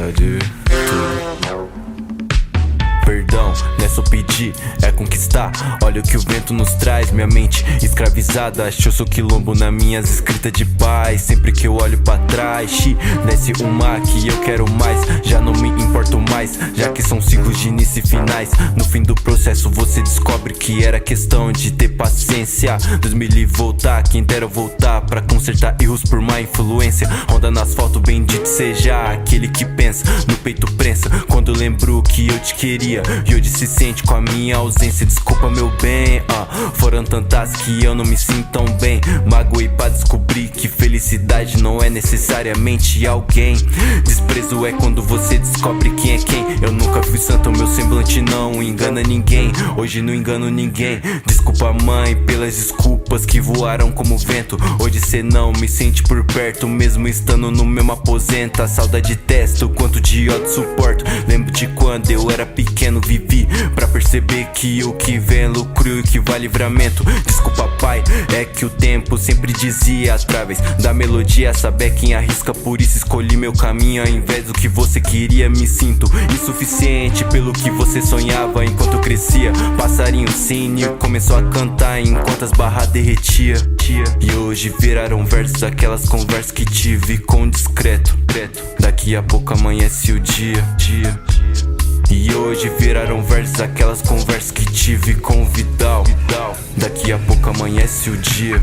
verdade, tudo. Perdão, não é só pedir, é conquistar. Olha o que o vento nos traz, minha mente escravizada. Acho eu sou quilombo nas minhas escritas de paz. Sempre que eu olho pra trás, desce o mar que eu quero mais. Já não me importo mais, já que são ciclos de início e finais. No fim do processo você descobre que era questão de ter paciência. 2000 e voltar, quem dera eu voltar pra consertar erros por má influência. Ronda no asfalto, bendito seja aquele que pensa, no peito prensa quando eu lembro que eu te queria. E hoje se sente com a minha ausência. Desculpa meu bem, foram tantas que eu não me sinto tão bem. Magoei pra descobrir que felicidade não é necessariamente alguém. Desprezo é quando você descobre quem é quem. Eu nunca fui santo, meu semblante não engana ninguém. Hoje não engano ninguém. Desculpa mãe pelas desculpas que voaram como vento. Hoje cê não me sente por perto, mesmo estando no mesmo aposento. A saudade testo, quanto de ódio suporto. Lembro de quando eu era pequeno, vivi pra perceber que o que vem é lucro e o que vai livramento. Desculpa pai, é que o tempo sempre dizia através da melodia saber quem arrisca. Por isso escolhi meu caminho ao invés do que você queria. Me sinto insuficiente pelo que você sonhava. Enquanto eu crescia, passarinho cínico começou a cantar enquanto as barras derretia. E hoje viraram versos aquelas conversas que tive com discreto. Daqui a pouco amanhece o dia. E hoje viraram versos aquelas conversas que tive com Vidal. Daqui a pouco amanhece o dia.